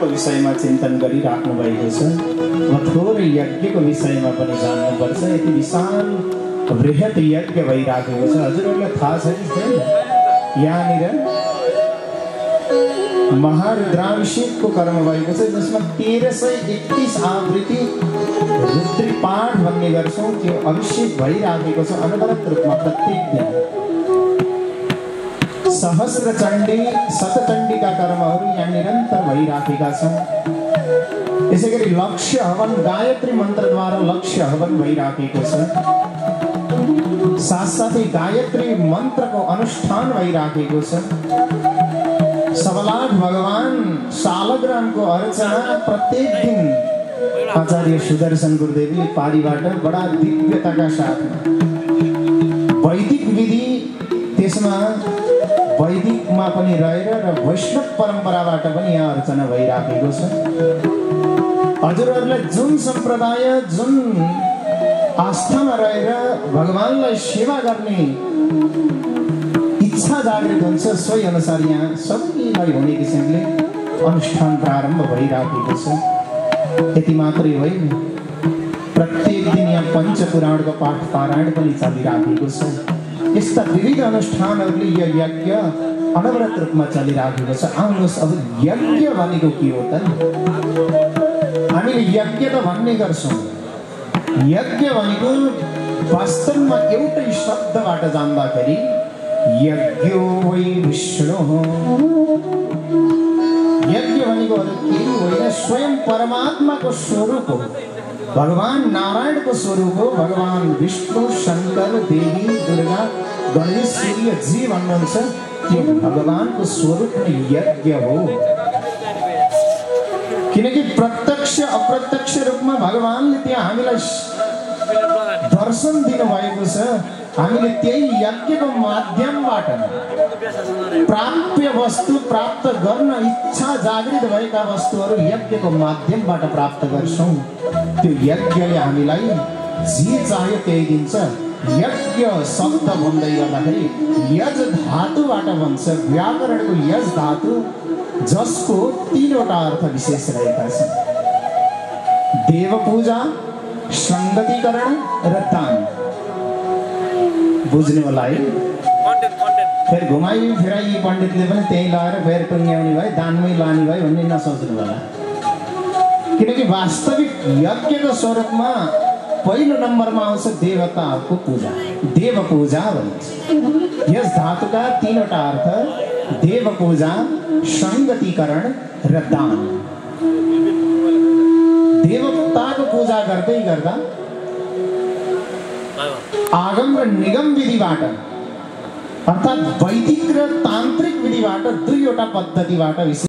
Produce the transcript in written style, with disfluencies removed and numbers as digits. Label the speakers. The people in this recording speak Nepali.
Speaker 1: कर्मको विषयमा चिन्तन गरिराख्नु भएको छ। थोरै यज्ञको विषयमा पनि जान्नुपर्छ। यति विशाल बृहत यज्ञ भइराखेको छ। हजुरहरूलाई थाहा छ कि छैन? यहाँनिर महारुद्राभिषेकको कर्म भएको छ, जसमा 1331 आवृत्ति रुद्री पाठ भन्ने गर्छौँ त्यो अभिषेक भइराखेको छ अनवरत रूपमा प्रत्येक दिन। सहस्र चण्डी शतचण्डीका कर्महरू यहाँ निरन्तर भइराखेका छन्। यसै गरी लक्ष्य हवन गायत्री मन्त्रद्वारा लक्ष्य हवन भइराखेको छ। साथसाथै गायत्री मन्त्रको अनुष्ठान भइराखेको छ। सबलाठ भगवान शालग्रामको अर्चना प्रत्येक दिन आचार्य सुदर्शन गुरुदेवले पारीबाट बडा दिव्यताका साथमा वैदिक विधि, त्यसमा वैदिकमा पनि रहेर र वैष्णव परम्पराबाट पनि यहाँ अर्चना भइराखेको छ। हजुरहरूलाई जुन सम्प्रदाय जुन आस्थामा रहेर भगवानलाई सेवा गर्ने इच्छा जागृत हुन्छ सोही अनुसार यहाँ सबैलाई हुने किसिमले अनुष्ठान प्रारम्भ भइराखेको छ। यति मात्रै होइन, प्रत्येक दिन यहाँ पञ्चपुराणको पाठ पारायण पनि चलिराखेको छ। यस्ता विविध अनुष्ठानहरूले यो यज्ञ अनवरत रूपमा चलिराखेको छ। आउनुहोस्, अब यज्ञ भनेको के हो त? हामीले यज्ञ त भन्ने गर्छौँ, यज्ञ भनेको वास्तवमा एउटै शब्दबाट जान्दाखेरि यज्ञो वै विष्णुः। यज्ञ भनेको अरू केही होइन, स्वयं परमात्माको स्वरूप हो, भगवान नारायणको स्वरूप हो। भगवान विष्णु, शङ्कर, देवी, दुर्गा, गणेश, सूर्य जे भन्नुहुन्छ त्यो भगवानको स्वरूप नै यज्ञ हो। किनकि प्रत्यक्ष अप्रत्यक्ष रूपमा भगवानले त्यहाँ हामीलाई दर्शन दिनुभएको छ। हामीले त्यही यज्ञको माध्यमबाट प्राप्य वस्तु प्राप्त गर्न इच्छा जागृत भएका वस्तुहरू यज्ञको माध्यमबाट प्राप्त गर्छौँ। त्यो यज्ञले हामीलाई जे चाह्यो त्यही दिन्छ। यज्ञ शब्द भन्दै गर्दाखेरि यज धातुबाट भन्छ, व्याकरणको यज धातु, जसको 3वटा अर्थ विशेष रहेका छन्: देव पूजा, संगतिकरण र दान। बुझ्ने होला है? फेरि घुमाइ फिराइ पण्डितले पनि त्यही लगाएर फेरि टुङ्ग्याउने भयो, दानमै लाने भयो भन्ने नसोच्नु होला। किनकि वास्तविक यज्ञको स्वरूपमा पहिलो नम्बरमा आउँछ देवताको पूजा, देव पूजा भन्छ। यस धातुका 3वटा अर्थ: देव पूजा, संगतिकरण र दान। देवताको पूजा गर्दै गर्दा आगम र निगम विधिबाट, अर्थात् वैदिक र तान्त्रिक विधिबाट, 2वटा पद्धतिबाट